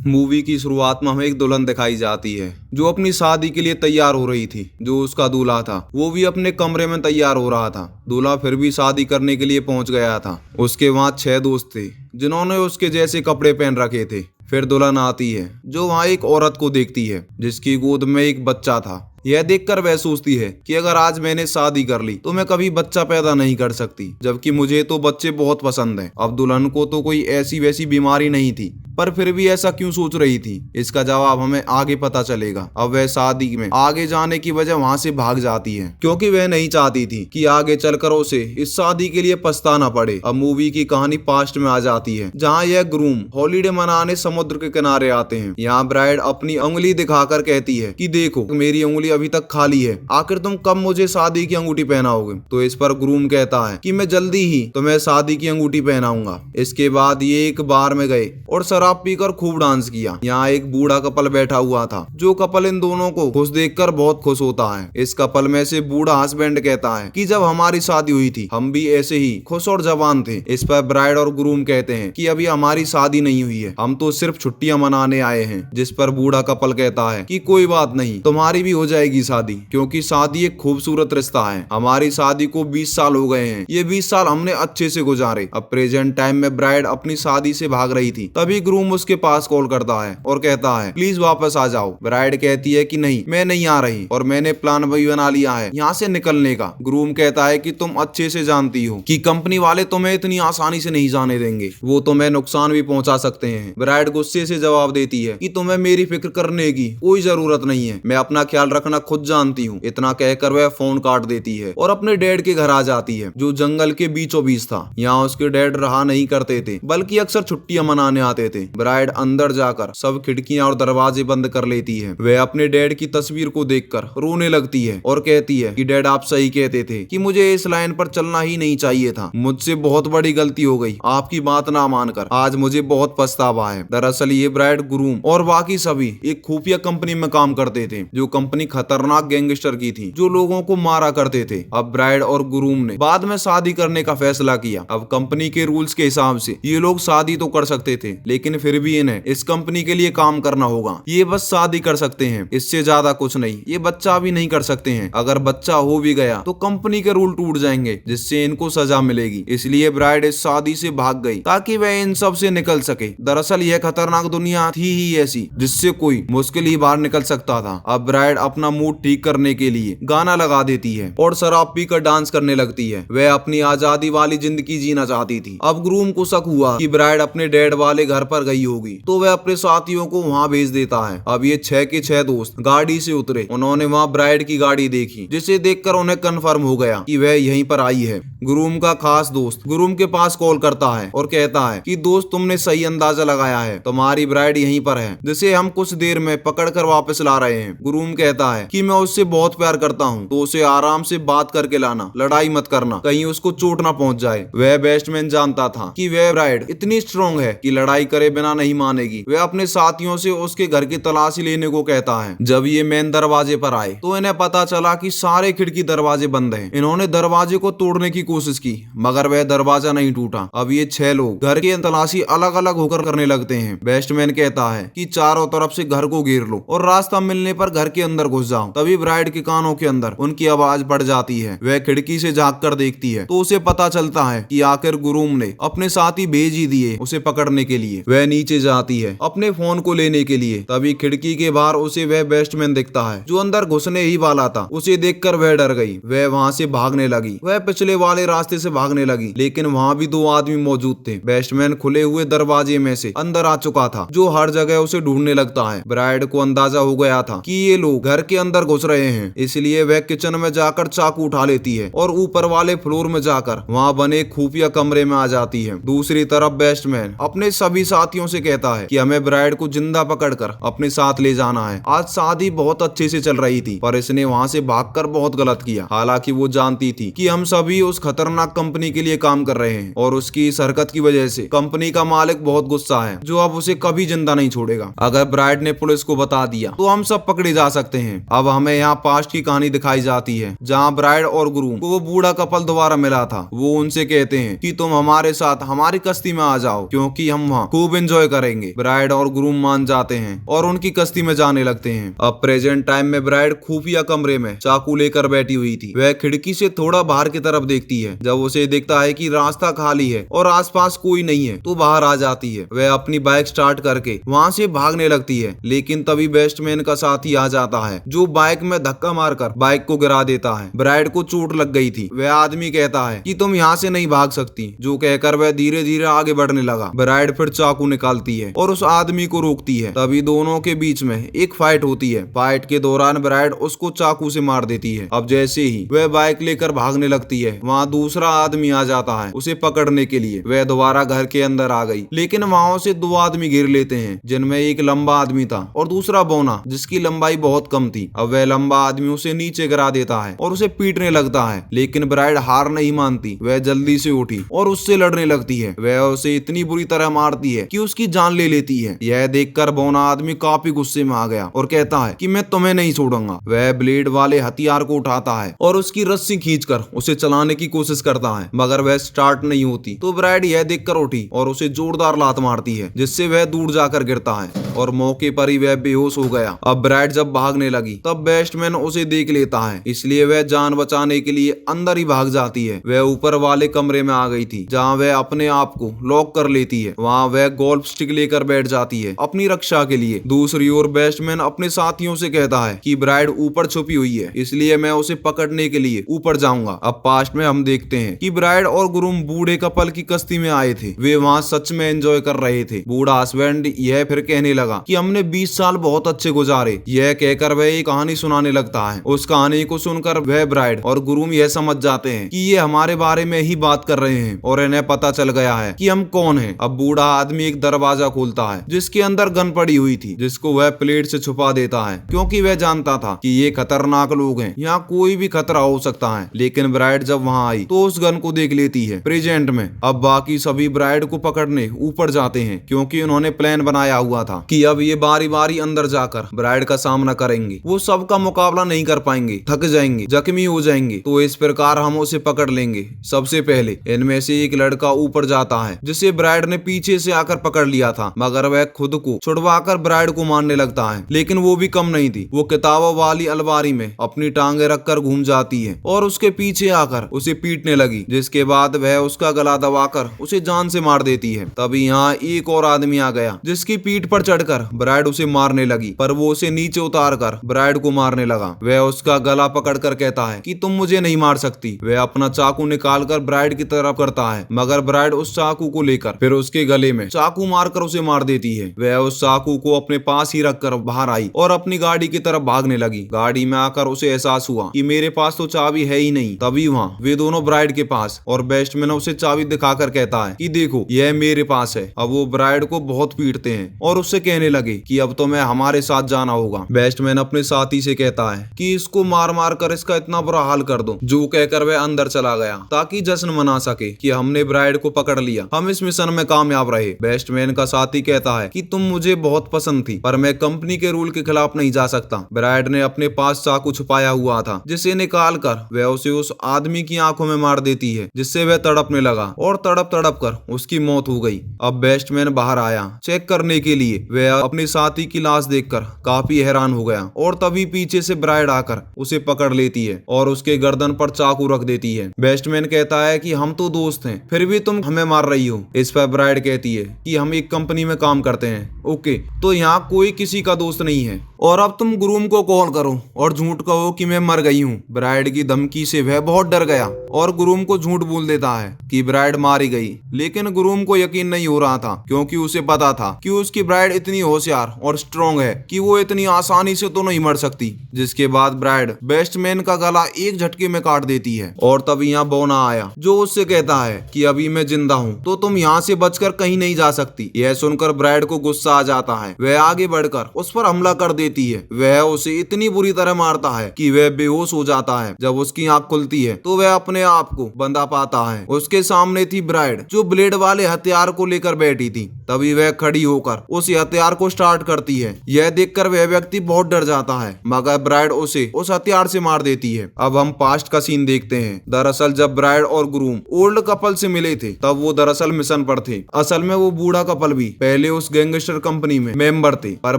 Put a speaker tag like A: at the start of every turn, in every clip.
A: Movie की शुरुआत में हमें एक दुल्हन दिखाई जाती है जो अपनी शादी के लिए तैयार हो रही थी। जो उसका दूल्हा था वो भी अपने कमरे में तैयार हो रहा था। दूल्हा फिर भी शादी करने के लिए पहुंच गया था। उसके वहां 6 दोस्त थे जिन्होंने उसके जैसे कपड़े पहन रखे थे। फिर दुल्हन आती है जो वहां एक औरत को देखती है जिसकी गोद में एक बच्चा था। यह देखकर वह सोचती है कि अगर आज मैंने शादी कर ली तो मैं कभी बच्चा पैदा नहीं कर सकती, जबकि मुझे तो बच्चे बहुत पसंद हैं। अब दुल्हन को तो कोई ऐसी वैसी बीमारी नहीं थी, पर फिर भी ऐसा क्यों सोच रही थी, इसका जवाब हमें आगे पता चलेगा। अब वह शादी में आगे जाने की वजह वहां से भाग जाती है क्योंकि वह नहीं चाहती थी कि आगे चलकर उसे इस शादी के लिए पछताना पड़े। अब मूवी की कहानी पास्ट में आ जाती है जहाँ यह ग्रूम हॉलीडे मनाने समुद्र के किनारे आते हैं। यहाँ ब्राइड अपनी उंगली दिखाकर कहती है कि देखो मेरी उंगली अभी तक खाली है, आखिर तुम कब मुझे शादी की अंगूठी पहनाओगे। तो इस पर ग्रूम कहता है कि मैं जल्दी ही तुम्हें शादी की अंगूठी पहनाऊंगा। इसके बाद ये एक बार में गए और शराब पीकर खूब डांस किया। यहाँ एक बूढ़ा कपल बैठा हुआ था जो कपल इन दोनों को खुश देखकर बहुत खुश होता है। इस कपल में से बूढ़ा हस्बैंड कहता है कि जब हमारी शादी हुई थी हम भी ऐसे ही खुश और जवान थे। इस पर ब्राइड और ग्रूम कहते हैं कि अभी हमारी शादी नहीं हुई है, हम तो सिर्फ छुट्टियां मनाने आए हैं। जिस पर बूढ़ा कपल कहता है कि कोई बात नहीं, तुम्हारी भी हो जाएगी शादी, क्योंकि शादी एक खूबसूरत रिश्ता है। हमारी शादी को 20 साल हो गए हैं, ये 20 साल हमने अच्छे से गुजारे। अब प्रेजेंट टाइम में ब्राइड अपनी शादी से भाग रही थी, तभी ग्रूम उसके पास कॉल करता है और कहता है प्लीज वापस आ जाओ। ब्राइड कहती है कि नहीं, मैं नहीं आ रही और मैंने प्लान भी बना लिया है यहाँ से निकलने का। ग्रूम कहता है कि तुम अच्छे से जानती हो कि कंपनी वाले तुम्हें इतनी आसानी से नहीं जाने देंगे, वो तुम्हें नुकसान भी पहुंचा सकते हैं। ब्राइड गुस्से से जवाब देती है कि तुम्हें मेरी फिक्र करने की कोई जरूरत नहीं है, मैं अपना ख्याल रखना खुद जानती हूँ। इतना कहकर वह फोन काट देती है और अपने डैड के घर आ जाती है जो जंगल के बीचों बीच था। यहाँ उसके डैड रहा नहीं करते थे बल्कि अक्सर छुट्टियां मनाने आते थे। ब्राइड अंदर जाकर सब खिड़कियां और दरवाजे बंद कर लेती है। वह अपने डैड की तस्वीर को देखकर रोने लगती है और कहती है कि डैड आप सही कहते थे कि मुझे इस लाइन पर चलना ही नहीं चाहिए था, मुझसे बहुत बड़ी गलती हो गई आपकी बात ना मानकर, आज मुझे बहुत पछतावा है। दरअसल ये ब्राइड, ग्रूम और बाकी सभी एक खुफिया कंपनी में काम करते थे। जो कंपनी खतरनाक गैंगस्टर की थी जो लोगों को मारा करते थे। अब ब्राइड और ग्रूम ने बाद में शादी करने का फैसला किया। अब कंपनी के रूल्स के हिसाब से ये लोग शादी तो कर सकते थे, लेकिन फिर भी इन्हें इस कंपनी के लिए काम करना होगा। ये बस शादी कर सकते हैं, इससे ज्यादा कुछ नहीं। ये बच्चा भी नहीं कर सकते हैं, अगर बच्चा हो भी गया तो कंपनी के रूल टूट जाएंगे जिससे इनको सजा मिलेगी। इसलिए ब्राइड इस शादी से भाग गई ताकि वह इन सब से निकल सके। दरअसल यह खतरनाक दुनिया थी ही ऐसी जिससे कोई मुश्किल ही बाहर निकल सकता था। अब ब्राइड अपना मूड ठीक करने के लिए गाना लगा देती है और शराब पीकर डांस करने लगती है। वह अपनी आजादी वाली जिंदगी जीना चाहती थी। अब ग्रूम को शक हुआ कि ब्राइड अपने डैड वाले घर पर गई होगी, तो वह अपने साथियों को वहां भेज देता है। अब ये 6 के 6 दोस्त गाड़ी से उतरे। उन्होंने वहां ब्राइड की गाड़ी देखी जिसे देखकर उन्हें कंफर्म हो गया कि वह यहीं पर आई है। ग्रूम का खास दोस्त ग्रूम के पास कॉल करता है और कहता है कि दोस्त तुमने सही अंदाजा लगाया है, तुम्हारी ब्राइड यहीं पर है जिसे हम कुछ देर में पकड़कर वापस ला रहे हैं। ग्रूम कहता है कि मैं उससे बहुत प्यार करता हूँ, तो उसे आराम से बात करके लाना, लड़ाई मत करना, कहीं उसको चोट ना पहुंच जाए। वह बेस्टमैन जानता था कि वह ब्राइड इतनी स्ट्रॉन्ग है कि लड़ाई करे बिना नहीं मानेगी। वह अपने साथियों से उसके घर की तलाशी लेने को कहता है। जब ये मेन दरवाजे पर आए तो इन्हें पता चला कि सारे खिड़की दरवाजे बंद हैं। इन्होंने दरवाजे को तोड़ने की कोशिश की मगर वह दरवाजा नहीं टूटा। अब ये 6 लोग घर की तलाशी अलग अलग होकर करने लगते हैं। बेस्टमैन कहता है कि चारों तरफ से घर को घेर लो और रास्ता मिलने पर घर के अंदर घुस जाओ। तभी ब्राइड के कानों के अंदर उनकी आवाज बढ़ जाती है। वह खिड़की से झांक कर देखती है तो उसे पता चलता है कि आखिर ग्रूम ने अपने साथी भेज ही दिए उसे पकड़ने के लिए। वह नीचे जाती है अपने फोन को लेने के लिए। तभी खिड़की के बाहर उसे वह बेस्टमैन दिखता है जो अंदर घुसने ही वाला था। उसे देखकर वह डर गई। वह वहां से भागने लगी। वह पिछले वाले रास्ते से भागने लगी, लेकिन वहां भी 2 आदमी मौजूद थे। बेस्टमैन खुले हुए दरवाजे में से अंदर आ चुका था जो हर जगह उसे ढूंढने लगता है। ब्राइड को अंदाजा हो गया था कि ये लोग घर के अंदर घुस रहे हैं, इसलिए वह किचन में जाकर चाकू उठा लेती है और ऊपर वाले फ्लोर में जाकर वहां बने खुफिया कमरे में आ जाती है। दूसरी तरफ बेस्टमैन अपने सभी साथियों से कहता है कि हमें ब्राइड को जिंदा पकड़कर अपने साथ ले जाना है। आज शादी बहुत अच्छे से चल रही थी पर इसने वहां से भागकर बहुत गलत किया। हालांकि वो जानती थी कि हम सभी उस खतरनाक कंपनी के लिए काम कर रहे हैं और उसकी इस हरकत की वजह से कंपनी का मालिक बहुत गुस्सा है जो अब उसे कभी जिंदा नहीं छोड़ेगा। अगर ब्राइड ने पुलिस को बता दिया तो हम सब पकड़े जा सकते हैं। अब हमें यहाँ पास्ट की कहानी दिखाई जाती है, जहाँ ब्राइड और ग्रूम को वो बूढ़ा कपल दोबारा मिला था। वो उनसे कहते हैं कि तुम हमारे साथ हमारी कश्ती में आ जाओ, क्योंकि हम वहाँ खूब एंजॉय करेंगे। ब्राइड और ग्रूम मान जाते हैं और उनकी कश्ती में जाने लगते हैं। अब प्रेजेंट टाइम में ब्राइड खुफिया कमरे में चाकू लेकर बैठी हुई थी। वह खिड़की से थोड़ा बाहर की तरफ देखती है। जब उसे दिखता है कि रास्ता खाली है और आसपास कोई नहीं है, तो बाहर आ जाती है। वह अपनी बाइक स्टार्ट करके वहाँ से भागने लगती है, लेकिन तभी बेस्टमैन का साथी आ जाता है, जो बाइक में धक्का मारकर बाइक को गिरा देता है। ब्राइड को चोट लग गई थी। वह आदमी कहता है कि तुम यहाँ से नहीं भाग सकती, जो कहकर वह धीरे धीरे आगे बढ़ने लगा। ब्राइड फिर चाकू निकालती है और उस आदमी को रोकती है। तभी दोनों के बीच में एक फाइट होती है। फाइट के दौरान ब्राइड उसको चाकू से मार देती है। अब जैसे ही वह बाइक लेकर भागने लगती है, वहाँ दूसरा आदमी आ जाता है उसे पकड़ने के लिए। वह दोबारा घर के अंदर आ गई, लेकिन वहाँ से दो आदमी घेर लेते हैं, जिनमें एक लंबा आदमी था और दूसरा बौना, जिसकी लंबाई बहुत कम थी। अब वह लंबा आदमी उसे नीचे गिरा देता है और उसे पीटने लगता है, लेकिन ब्राइड हार नहीं मानती। वह जल्दी से उठी और उससे लड़ने लगती है। वह उसे इतनी बुरी तरह मारती है कि उसकी जान ले लेती है। यह देखकर बौना आदमी काफी गुस्से में आ गया और कहता है कि मैं तुम्हें नहीं छोड़ूंगा। वह ब्लेड वाले हथियार को उठाता है और उसकी रस्सी खींचकर उसे चलाने की कोशिश करता है, मगर वह स्टार्ट नहीं होती। तो ब्राइड यह देखकर उठी और उसे जोरदार लात मारती है, जिससे वह दूर जाकर गिरता है और मौके पर ही वह बेहोश हो गया। अब ब्राइड जब भागने लगी, तब बेस्टमैन उसे देख लेता है, इसलिए वह जान बचाने के लिए अंदर ही भाग जाती है। वह ऊपर वाले कमरे में आ गई थी, जहाँ वह अपने आप को लॉक कर लेती है। वहाँ वह गोल्फ स्टिक लेकर बैठ जाती है अपनी रक्षा के लिए। दूसरी ओर बेस्टमैन अपने साथियों से कहता है कि ब्राइड ऊपर छुपी हुई है, इसलिए मैं उसे पकड़ने के लिए ऊपर जाऊंगा। अब पास्ट में हम देखते हैं कि ब्राइड और ग्रूम बूढ़े कपल की कश्ती में आए थे। वे वहाँ सच में एंजॉय कर रहे थे। बूढ़ा हस्बैंड यह फिर कहने लगा कि हमने 20 साल बहुत अच्छे गुजारे। यह कहकर वह एक कहानी सुनाने लगता है। उस कहानी को सुनकर वह ब्राइड और ग्रूम यह समझ जाते हैं कि ये हमारे बारे में ही बात कर रहे हैं और इन्हें पता चल गया है कि हम कौन हैं। अब बूढ़ा आदमी एक दरवाजा खोलता है, जिसके अंदर गन पड़ी हुई थी, जिसको वह प्लेट से छुपा देता है, क्योंकि वह जानता था कि ये खतरनाक लोग हैं, यहाँ कोई भी खतरा हो सकता है। लेकिन ब्राइड जब वहाँ आई तो उस गन को देख लेती है प्रेजेंट में। अब बाकी सभी ब्राइड को पकड़ने ऊपर जाते हैं, क्योंकि उन्होंने प्लान बनाया हुआ था कि अब ये बारी बारी अंदर जाकर ब्राइड का सामना करेंगे। वो सबका मुकाबला नहीं कर पाएंगे, थक जाएंगे, जख्मी हो जाएंगे, तो इस प्रकार हम उसे पकड़ लेंगे। सबसे पहले इनमें से एक लड़का ऊपर जाता है, जिसे ब्राइड ने पीछे से आकर पकड़ लिया था, मगर वह खुद को छुड़वाकर ब्राइड को मारने लगता है। लेकिन वो भी कम नहीं थी। वो किताबों वाली अलमारी में अपनी टांगे रखकर घूम जाती है और उसके पीछे आकर उसे पीटने लगी, जिसके बाद वह उसका गला दबाकर उसे जान से मार देती है। तभी यहाँ एक और आदमी आ गया, जिसकी पीठ पर चढ़कर ब्राइड उसे मारने लगी, पर वो उसे नीचे उतार कर ब्राइड को मारने लगा। वह उसका गला पकड़कर कहता है कि तुम मुझे नहीं मार सकती। वह अपना चाकू निकालकर ब्राइड की तरफ करता है, मगर ब्राइड उस चाकू को लेकर फिर उसके गले में चाकू मारकर उसे मार देती है। वह उस चाकू को अपने पास ही रखकर बाहर आई और अपनी गाड़ी की तरफ भागने लगी। गाड़ी में आकर उसे एहसास हुआ कि मेरे पास तो चाबी है ही नहीं। तभी वहाँ वे दोनों ब्राइड के पास और बेस्टमैन उसे चाबी दिखाकर कहता है कि देखो यह मेरे पास है। अब वो ब्राइड को बहुत पीटते हैं और उससे कहने लगे कि अब तो मैं हमारे साथ जाना होगा। बेस्टमैन अपने साथी से कहता है कि इसको मार मार कर इसका इतना बुरा हाल कर दो, जो कहकर वह अंदर चला गया ताकि जश्न मना सके कि हमने ब्राइड को पकड़ लिया, हम इस मिशन में कामयाब रहे। बेस्टमैन का साथी कहता है कि तुम मुझे बहुत पसंद थी, पर मैं कंपनी के रूल के खिलाफ नहीं जा सकता। ब्राइड ने अपने पास चाकू छुपाया हुआ था, जिसे निकाल कर वह उसे उस आदमी की आंखों में मार देती है, जिससे वह तड़पने लगा और तड़प तड़प कर उसकी मौत हो गई। अब बेस्टमैन बाहर आया चेक करने के लिए। वह अपने साथी की लाश देखकर काफी हैरान हो गया और तभी पीछे से ब्राइड आकर उसे पकड़ लेती है और उसके गर्दन पर चाकू रख देती है। बेस्टमैन कहता है कि हम तो दोस्त हैं, फिर भी तुम हमें मार रही हो। इस पर ब्राइड कहती है कि हम एक कंपनी में काम करते हैं, ओके, तो यहाँ कोई किसी का दोस्त नहीं है और अब तुम ग्रूम को कॉल करो और झूठ कहो कि मैं मर गई हूँ। ब्राइड की धमकी से वह बहुत डर गया और ग्रूम को झूठ बोल देता है कि ब्राइड मारी गई। लेकिन ग्रूम को यकीन नहीं हो रहा था, क्योंकि उसे पता था कि उसकी ब्राइड इतनी होशियार और स्ट्रॉन्ग है कि वो इतनी आसानी से तो नहीं मर सकती। जिसके बाद ब्राइड बेस्टमैन का गला एक झटके में काट देती है और तभी यहाँ बौना आया, जो उससे कहता है कि अभी मैं जिंदा हूँ तो तुम यहाँ से बचकर कहीं नहीं जा सकती। यह सुनकर ब्राइड को गुस्सा आ जाता है। वह आगे बढ़कर उस पर हमला कर देती है। वह उसे इतनी बुरी तरह मारता है कि वह बेहोश हो जाता है। जब उसकी आंख खुलती है तो वह अपने आप को बंधा पाता है। उसके सामने थी ब्राइड, जो ब्लेड वाले हथियार को लेकर बैठी थी। तभी वह खड़ी होकर उस हथियार को स्टार्ट करती है। यह देखकर वह व्यक्ति बहुत डर जाता है, मगर ब्राइड उसे उस हथियार से मार देती है। अब हम पास्ट का सीन देखते हैं। दरअसल जब ब्राइड और ग्रूम ओल्ड कपल से मिले थे, तब वो दरअसल मिशन पर थे। असल में वो बूढ़ा कपल भी पहले उस गैंगस्टर कंपनी में मेंबर थे, पर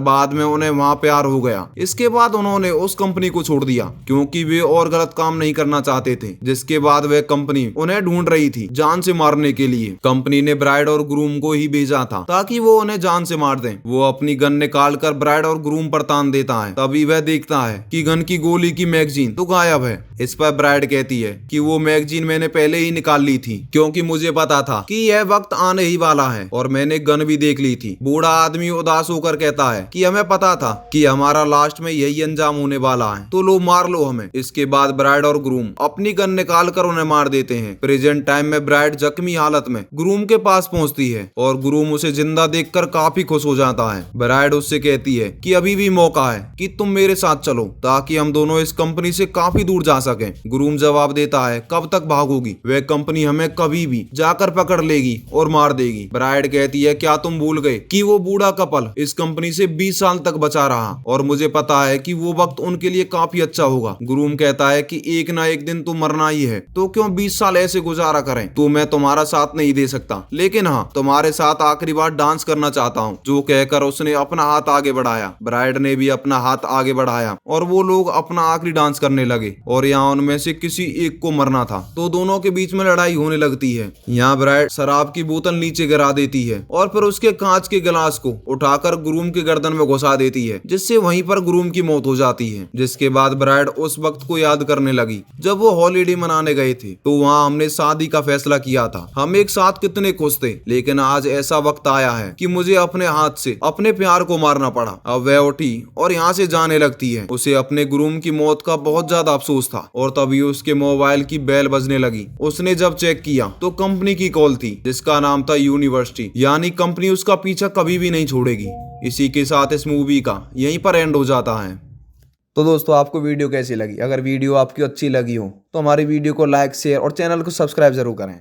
A: बाद में उन्हें वहाँ प्यार हो गया। इसके बाद उन्होंने उस कंपनी को छोड़ दिया, क्योंकि वे और गलत काम नहीं करना चाहते थे। जिसके बाद वह कंपनी उन्हें ढूंढ रही थी जान से मारने के लिए। कंपनी ने ब्राइड और ग्रूम को ही भेजा था ताकि वो उन्हें जान से मार दें। वो अपनी गन निकाल कर ब्राइड और ग्रूम पर तान देता है। तभी वह देखता है कि गन की गोली की मैगजीन तो गायब है। इस पर ब्राइड कहती है कि वो मैगजीन मैंने पहले ही निकाल ली थी, क्योंकि मुझे पता था कि यह वक्त आने ही वाला है, और मैंने गन भी देख ली थी। बूढ़ा आदमी उदास होकर कहता है कि हमें पता था कि हमारा लास्ट में यही अंजाम होने वाला है, तो लो मार लो हमें। इसके बाद ब्राइड और ग्रूम अपनी गन निकाल कर उन्हें मार देते हैं। प्रेजेंट टाइम में ब्राइड जख्मी हालत में ग्रूम के पास पहुंचती है और ग्रूम उसे जिंदा देखकर काफी खुश हो जाता है। ब्राइड उससे कहती है कि अभी भी मौका है कि तुम मेरे साथ चलो, ताकि हम दोनों इस कंपनी से काफी दूर जा सकें। ग्रूम जवाब देता है, कब तक भागोगी? वह कंपनी हमें कभी भी जाकर पकड़ लेगी और मार देगी। ब्राइड कहती है, क्या तुम भूल गए कि वो बूढ़ा कपल इस कंपनी से 20 साल तक बचा रहा, और मुझे पता है कि वो वक्त उनके लिए काफी अच्छा होगा। ग्रूम कहता है कि एक ना एक दिन तो मरना ही है, तो क्यों 20 साल ऐसे गुजारा करें? तो मैं तुम्हारा साथ नहीं दे सकता, लेकिन हाँ, तुम्हारे साथ आखिरी बार डांस करना चाहता हूँ। जो कहकर उसने अपना हाथ आगे बढ़ाया। ब्राइड ने भी अपना हाथ आगे बढ़ाया और वो लोग अपना आखिरी डांस करने लगे, और यहाँ उनमें से किसी एक को मरना था, तो दोनों के बीच में लड़ाई होने लगती है। यहाँ ब्राइड शराब की बोतल नीचे गिरा देती है और फिर उसके कांच के गिलास को उठाकर ग्रूम के गर्दन में घुसा देती है, जिससे वहीं पर ग्रूम की मौत हो जाती है। जिसके बाद ब्राइड उस वक्त को याद करने लगी जब वो हॉलीडे मनाने गए थे, तो वहाँ हमने शादी का फैसला किया था। हम एक साथ कितने खुश थे, लेकिन आज ऐसा वक्त आया है कि मुझे अपने हाथ से अपने प्यार को मारना पड़ा। अब वह उठी और यहाँ से जाने लगती है। उसे अपने ग्रूम की मौत का बहुत ज्यादा अफसोस था, और तभी उसके मोबाइल की बेल बजने लगी। उसने जब चेक किया तो कंपनी की कॉल थी, जिसका नाम था यूनिवर्सिटी, यानी कंपनी उसका पीछा कभी भी नहीं छोड़ेगी। इसी के साथ इस मूवी का यहीं पर एंड हो जाता है। तो दोस्तों, आपको वीडियो कैसी लगी? अगर वीडियो आपकी अच्छी लगी हो तो हमारी वीडियो को लाइक, शेयर और चैनल को सब्सक्राइब जरूर करें।